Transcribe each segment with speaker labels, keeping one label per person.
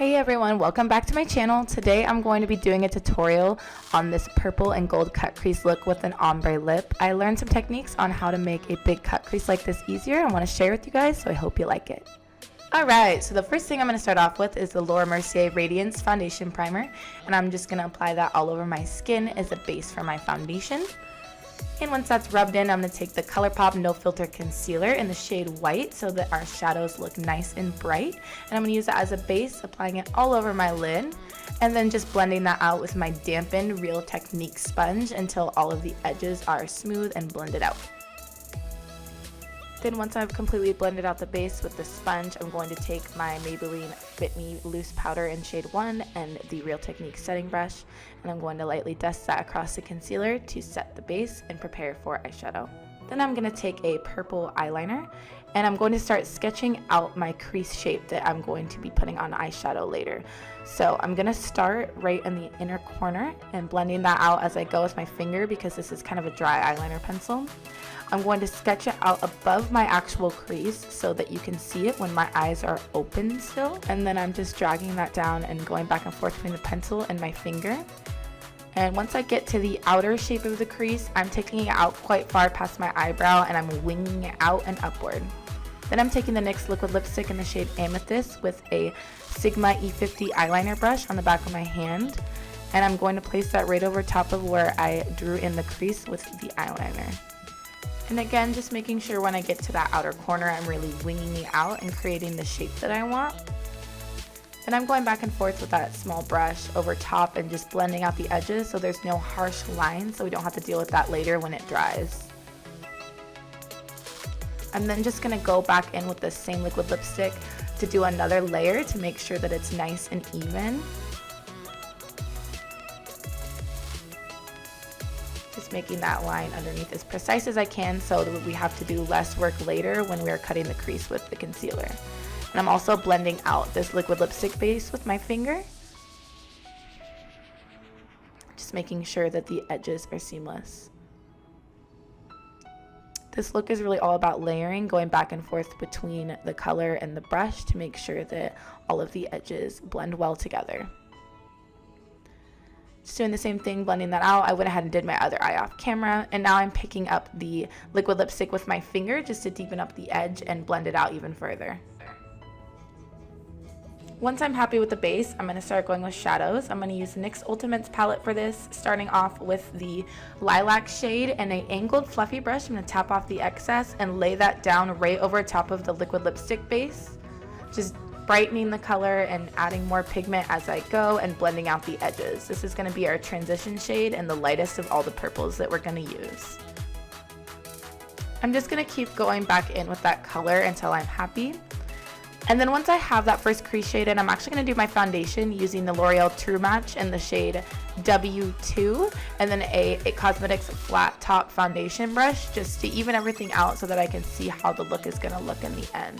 Speaker 1: Hey everyone, welcome back to my channel. Today I'm going to be doing a tutorial on this purple and gold cut crease look with an ombre lip. I learned some techniques on how to make a big cut crease like this easier. I want to share with you guys, so I hope you like it. Alright, so the first thing I'm going to start off with is the Laura Mercier Radiance Foundation Primer, and I'm just going to apply that all over my skin as a base for my foundation. And once that's rubbed in, I'm going to take the ColourPop No Filter Concealer in the shade White so that our shadows look nice and bright. And I'm going to use that as a base, applying it all over my lid. And then just blending that out with my dampened Real Technique sponge until all of the edges are smooth and blended out. Then once I've completely blended out the base with the sponge, I'm going to take my Maybelline Fit Me Loose Powder in shade 1 and the Real Technique setting brush, and I'm going to lightly dust that across the concealer to set the base and prepare for eyeshadow. Then I'm going to take a purple eyeliner and I'm going to start sketching out my crease shape that I'm going to be putting on eyeshadow later. So I'm going to start right in the inner corner and blending that out as I go with my finger because this is kind of a dry eyeliner pencil. I'm going to sketch it out above my actual crease so that you can see it when my eyes are open still. And then I'm just dragging that down and going back and forth between the pencil and my finger. And once I get to the outer shape of the crease, I'm taking it out quite far past my eyebrow and I'm winging it out and upward. Then I'm taking the NYX liquid lipstick in the shade Amethyst with a Sigma E50 eyeliner brush on the back of my hand. And I'm going to place that right over top of where I drew in the crease with the eyeliner. And again, just making sure when I get to that outer corner, I'm really winging it out and creating the shape that I want. Then I'm going back and forth with that small brush over top and just blending out the edges so there's no harsh lines so we don't have to deal with that later when it dries. I'm then just going to go back in with the same liquid lipstick to do another layer to make sure that it's nice and even. Just making that line underneath as precise as I can so that we have to do less work later when we are cutting the crease with the concealer. And I'm also blending out this liquid lipstick base with my finger. Just making sure that the edges are seamless. This look is really all about layering, going back and forth between the color and the brush to make sure that all of the edges blend well together. Just doing the same thing, blending that out. I went ahead and did my other eye off camera, and now I'm picking up the liquid lipstick with my finger just to deepen up the edge and blend it out even further. Once I'm happy with the base, I'm going to start going with shadows. I'm going to use NYX Ultimates palette for this, starting off with the lilac shade and an angled fluffy brush. I'm going to tap off the excess and lay that down right over top of the liquid lipstick base. Just brightening the color and adding more pigment as I go and blending out the edges. This is going to be our transition shade and the lightest of all the purples that we're going to use. I'm just going to keep going back in with that color until I'm happy. And then once I have that first crease shade in, I'm actually going to do my foundation using the L'Oreal True Match in the shade W2 and then a Cosmetics flat top foundation brush just to even everything out so that I can see how the look is going to look in the end.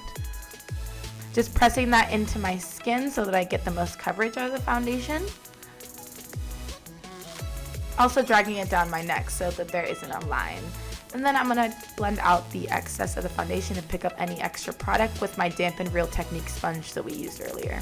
Speaker 1: Just pressing that into my skin so that I get the most coverage out of the foundation. Also dragging it down my neck so that there isn't a line. And then I'm going to blend out the excess of the foundation and pick up any extra product with my dampened Real Technique sponge that we used earlier.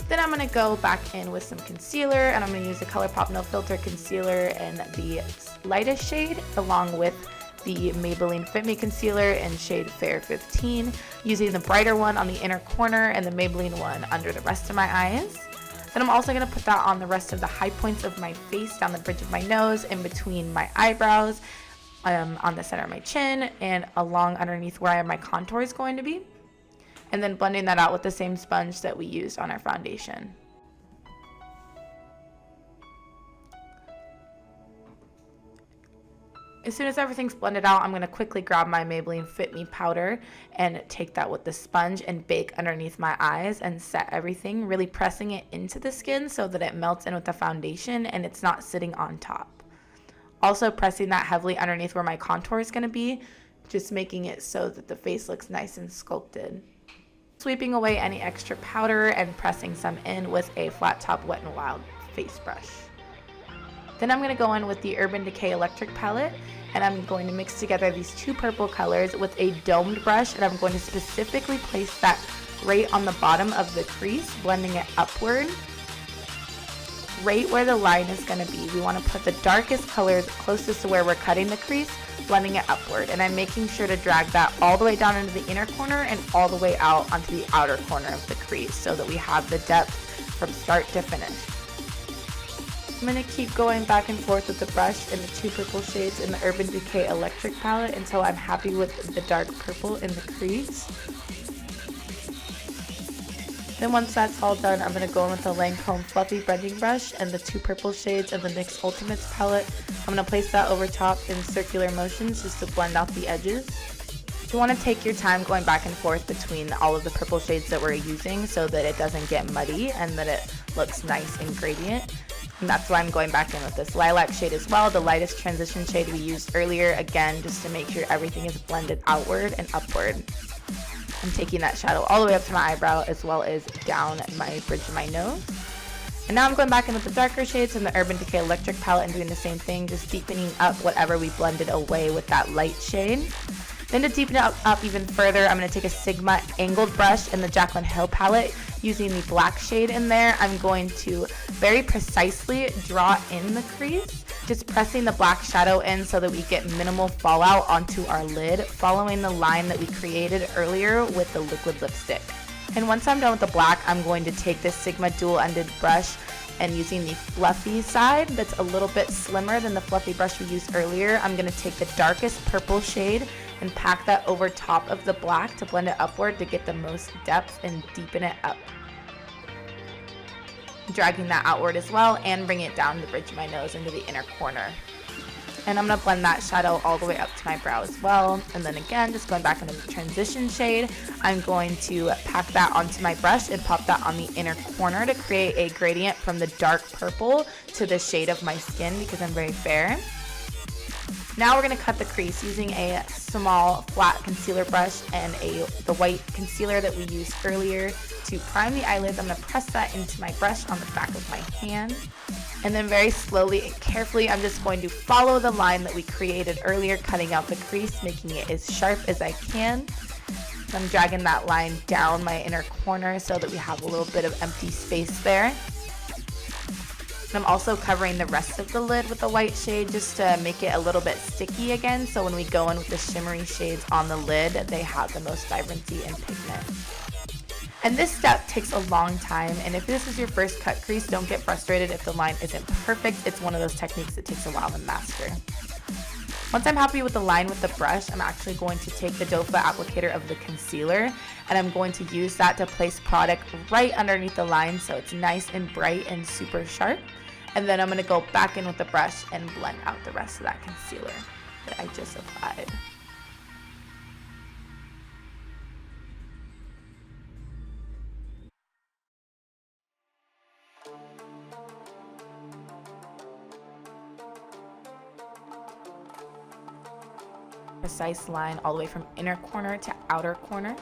Speaker 1: Then I'm going to go back in with some concealer and I'm going to use the ColourPop No Filter Concealer in the lightest shade along with the Maybelline Fit Me Concealer in shade Fair 15, using the brighter one on the inner corner and the Maybelline one under the rest of my eyes. Then I'm also going to put that on the rest of the high points of my face, down the bridge of my nose, in between my eyebrows, on the center of my chin, and along underneath where my contour is going to be. And then blending that out with the same sponge that we used on our foundation. As soon as everything's blended out, I'm going to quickly grab my Maybelline Fit Me powder and take that with the sponge and bake underneath my eyes and set everything, really pressing it into the skin so that it melts in with the foundation and it's not sitting on top. Also pressing that heavily underneath where my contour is going to be, just making it so that the face looks nice and sculpted. Sweeping away any extra powder and pressing some in with a flat top Wet n Wild face brush. Then I'm going to go in with the Urban Decay Electric palette and I'm going to mix together these two purple colors with a domed brush, and I'm going to specifically place that right on the bottom of the crease, blending it upward. Right where the line is going to be, we want to put the darkest colors closest to where we're cutting the crease, blending it upward. And I'm making sure to drag that all the way down into the inner corner and all the way out onto the outer corner of the crease so that we have the depth from start to finish. I'm going to keep going back and forth with the brush in the 2 purple shades in the Urban Decay Electric palette until I'm happy with the dark purple in the crease. Then once that's all done, I'm going to go in with the Lancome Fluffy Blending Brush and the 2 purple shades of the NYX Ultimates palette. I'm going to place that over top in circular motions just to blend out the edges. You want to take your time going back and forth between all of the purple shades that we're using so that it doesn't get muddy and that it looks nice and gradient. And that's why I'm going back in with this lilac shade as well, the lightest transition shade we used earlier, again, just to make sure everything is blended outward and upward. I'm taking that shadow all the way up to my eyebrow as well as down my bridge of my nose. And now I'm going back in with the darker shades in the Urban Decay Electric palette and doing the same thing, just deepening up whatever we blended away with that light shade. Then to deepen it up even further, I'm going to take a Sigma angled brush in the Jaclyn Hill palette. Using the black shade in there, I'm going to very precisely draw in the crease, just pressing the black shadow in so that we get minimal fallout onto our lid, following the line that we created earlier with the liquid lipstick. And once I'm done with the black, I'm going to take this Sigma dual-ended brush and using the fluffy side that's a little bit slimmer than the fluffy brush we used earlier, I'm going to take the darkest purple shade and pack that over top of the black to blend it upward to get the most depth and deepen it up. Dragging that outward as well and bring it down the bridge of my nose into the inner corner. And I'm going to blend that shadow all the way up to my brow as well. And then again, just going back into the transition shade, I'm going to pack that onto my brush and pop that on the inner corner to create a gradient from the dark purple to the shade of my skin because I'm very fair. Now we're going to cut the crease using a small flat concealer brush and the white concealer that we used earlier to prime the eyelids. I'm going to press that into my brush on the back of my hand. And then very slowly and carefully, I'm just going to follow the line that we created earlier, cutting out the crease, making it as sharp as I can. So I'm dragging that line down my inner corner so that we have a little bit of empty space there. And I'm also covering the rest of the lid with the white shade just to make it a little bit sticky again, so when we go in with the shimmery shades on the lid, they have the most vibrancy and pigment. And this step takes a long time, and if this is your first cut crease, don't get frustrated if the line isn't perfect. It's one of those techniques that takes a while to master. Once I'm happy with the line with the brush, I'm actually going to take the doe foot applicator of the concealer, and I'm going to use that to place product right underneath the line so it's nice and bright and super sharp. And then I'm going to go back in with the brush and blend out the rest of that concealer that I just applied. Precise line all the way from inner corner to outer corner.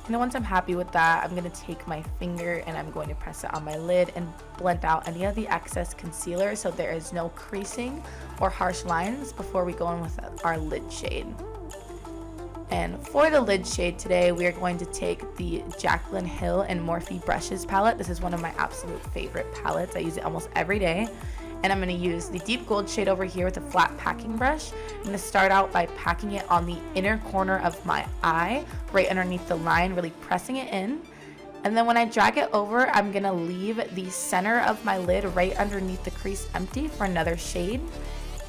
Speaker 1: And then once I'm happy with that, I'm going to take my finger and I'm going to press it on my lid and blend out any of the excess concealer so there is no creasing or harsh lines before we go in with our lid shade. And for the lid shade today, we are going to take the Jaclyn Hill and Morphe Brushes palette. This is one of my absolute favorite palettes. I use it almost every day. And I'm going to use the deep gold shade over here with a flat packing brush. I'm going to start out by packing it on the inner corner of my eye, right underneath the line, really pressing it in. And then when I drag it over, I'm going to leave the center of my lid right underneath the crease empty for another shade.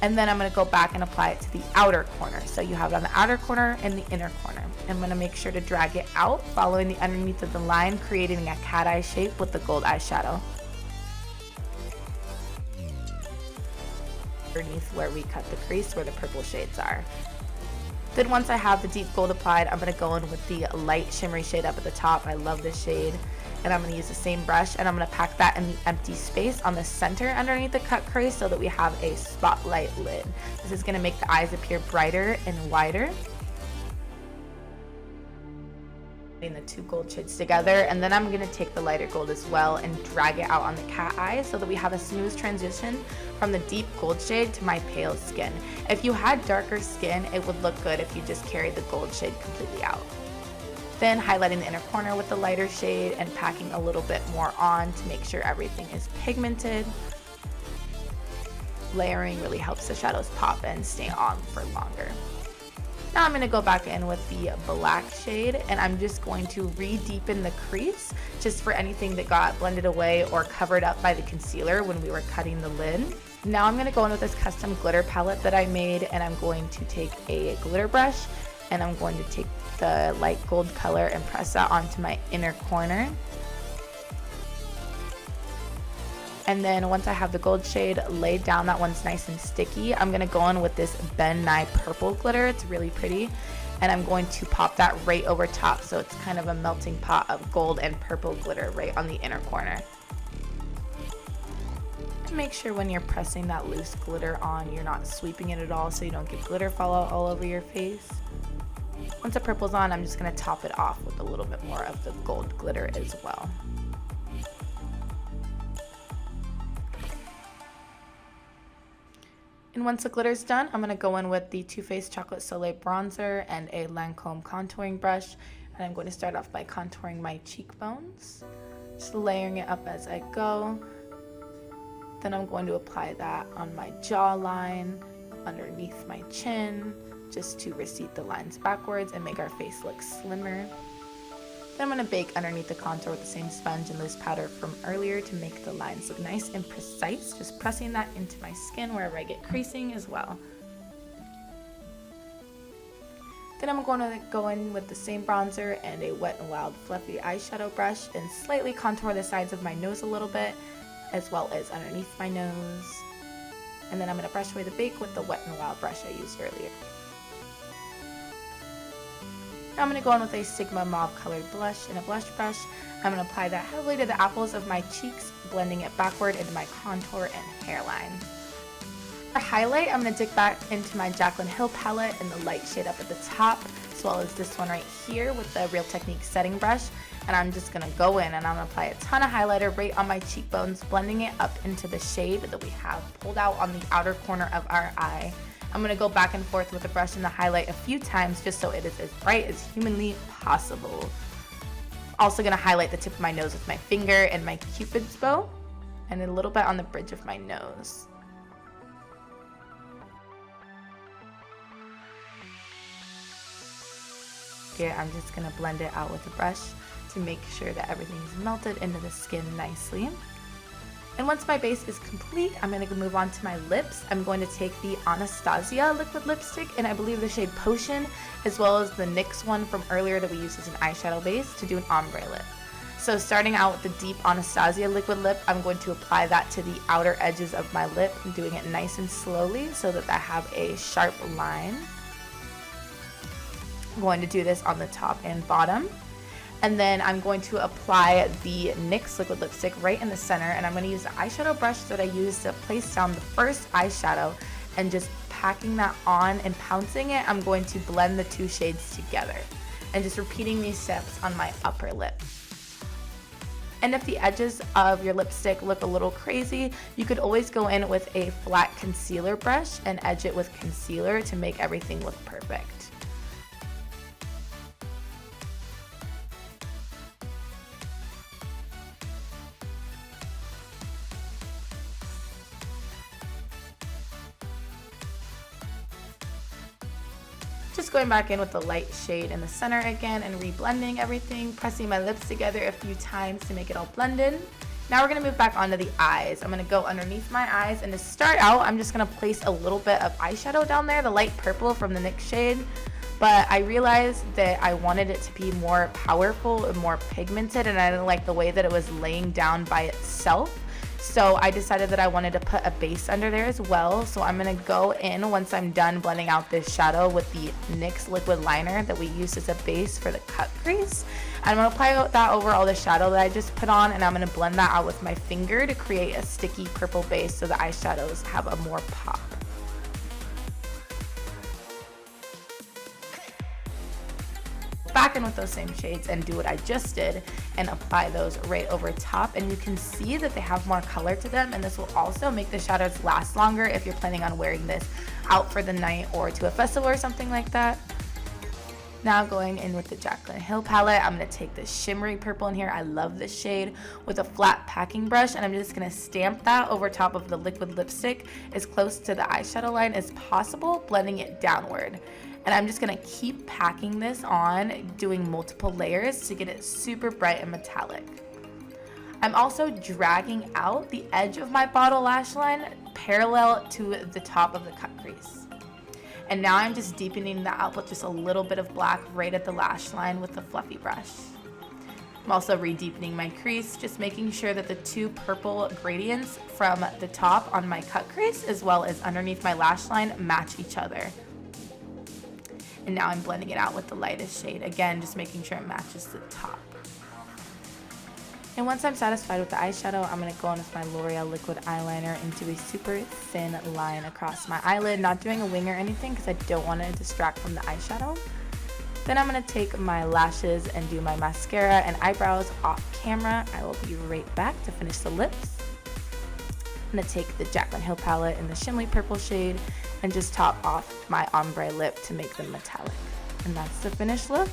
Speaker 1: And then I'm going to go back and apply it to the outer corner. So you have it on the outer corner and the inner corner. I'm going to make sure to drag it out, following the underneath of the line, creating a cat eye shape with the gold eyeshadow. Underneath where we cut the crease, where the purple shades are. Then once I have the deep gold applied, I'm going to go in with the light shimmery shade up at the top. I love this shade. And I'm going to use the same brush and I'm going to pack that in the empty space on the center underneath the cut crease so that we have a spotlight lid. This is going to make the eyes appear brighter and wider. The two gold shades together, and then I'm going to take the lighter gold as well and drag it out on the cat eye so that we have a smooth transition from the deep gold shade to my pale skin. If you had darker skin, it would look good if you just carried the gold shade completely out. Then highlighting the inner corner with the lighter shade and packing a little bit more on to make sure everything is pigmented. Layering really helps the shadows pop and stay on for longer. Now I'm going to go back in with the black shade, and I'm just going to re-deepen the crease just for anything that got blended away or covered up by the concealer when we were cutting the lid. Now I'm going to go in with this custom glitter palette that I made, and I'm going to take a glitter brush and I'm going to take the light gold color and press that onto my inner corner. And then once I have the gold shade laid down, that one's nice and sticky, I'm going to go in with this Ben Nye purple glitter. It's really pretty. And I'm going to pop that right over top so it's kind of a melting pot of gold and purple glitter right on the inner corner. And make sure when you're pressing that loose glitter on, you're not sweeping it at all so you don't get glitter fall out all over your face. Once the purple's on, I'm just going to top it off with a little bit more of the gold glitter as well. And once the glitter's done, I'm going to go in with the Too Faced Chocolate Soleil bronzer and a Lancome contouring brush. And I'm going to start off by contouring my cheekbones, just layering it up as I go. Then I'm going to apply that on my jawline, underneath my chin, just to recede the lines backwards and make our face look slimmer. Then I'm going to bake underneath the contour with the same sponge and loose powder from earlier to make the lines look nice and precise, just pressing that into my skin wherever I get creasing as well. Then I'm going to go in with the same bronzer and a Wet n Wild fluffy eyeshadow brush and slightly contour the sides of my nose a little bit, as well as underneath my nose. And then I'm going to brush away the bake with the Wet n Wild brush I used earlier. Now I'm going to go in with a Sigma mauve colored blush and a blush brush. I'm going to apply that heavily to the apples of my cheeks, blending it backward into my contour and hairline. For highlight, I'm going to dig back into my Jaclyn Hill palette in the light shade up at the top, as well as this one right here with the Real Technique setting brush. And I'm just going to go in and I'm going to apply a ton of highlighter right on my cheekbones, blending it up into the shade that we have pulled out on the outer corner of our eye. I'm going to go back and forth with the brush and the highlight a few times just so it is as bright as humanly possible. Also going to highlight the tip of my nose with my finger and my Cupid's bow, and a little bit on the bridge of my nose. Here I'm just going to blend it out with a brush to make sure that everything is melted into the skin nicely. And once my base is complete, I'm going to move on to my lips. I'm going to take the Anastasia liquid lipstick, and I believe the shade Potion, as well as the NYX one from earlier that we used as an eyeshadow base to do an ombre lip. So starting out with the deep Anastasia liquid lip, I'm going to apply that to the outer edges of my lip, and doing it nice and slowly so that I have a sharp line. I'm going to do this on the top and bottom. And then I'm going to apply the NYX liquid lipstick right in the center, and I'm going to use the eyeshadow brush that I used to place down the first eyeshadow, and just packing that on and pouncing it, I'm going to blend the two shades together and just repeating these steps on my upper lip. And if the edges of your lipstick look a little crazy, you could always go in with a flat concealer brush and edge it with concealer to make everything look perfect. Just going back in with the light shade in the center again and reblending everything, pressing my lips together a few times to make it all blended. Now we're going to move back onto the eyes. I'm going to go underneath my eyes, and to start out, I'm just going to place a little bit of eyeshadow down there, the light purple from the NYX shade. But I realized that I wanted it to be more powerful and more pigmented, and I didn't like the way that it was laying down by itself. So I decided that I wanted to put a base under there as well. So I'm going to go in once I'm done blending out this shadow with the NYX liquid liner that we used as a base for the cut crease. I'm going to apply that over all the shadow that I just put on, and I'm going to blend that out with my finger to create a sticky purple base so the eyeshadows have a more pop. back in with those same shades and do what I just did and apply those right over top. And you can see that they have more color to them, and this will also make the shadows last longer if you're planning on wearing this out for the night or to a festival or something like that. Now going in with the Jaclyn Hill palette, I'm going to take this shimmery purple in here. I love this shade, with a flat packing brush, and I'm just going to stamp that over top of the liquid lipstick as close to the eyeshadow line as possible, blending it downward. And I'm just going to keep packing this on, doing multiple layers to get it super bright and metallic. I'm also dragging out the edge of my bottle lash line parallel to the top of the cut crease. And now I'm just deepening that out with just a little bit of black right at the lash line with the fluffy brush. I'm also re-deepening my crease, just making sure that the two purple gradients from the top on my cut crease as well as underneath my lash line match each other. And now I'm blending it out with the lightest shade, again just making sure it matches the top. And once I'm satisfied with the eyeshadow, I'm going to go in with my L'Oreal liquid eyeliner and do a super thin line across my eyelid, not doing a wing or anything because I don't want to distract from the eyeshadow. Then I'm going to take my lashes and do my mascara and eyebrows off camera. I will be right back to finish the lips. I'm going to take the Jaclyn Hill palette in the shimmery purple shade and just top off my ombre lip to make them metallic. And that's the finished look.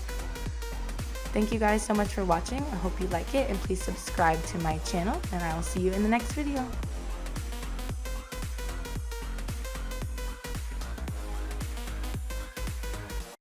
Speaker 1: Thank you guys so much for watching. I hope you like it, and please subscribe to my channel, and I will see you in the next video.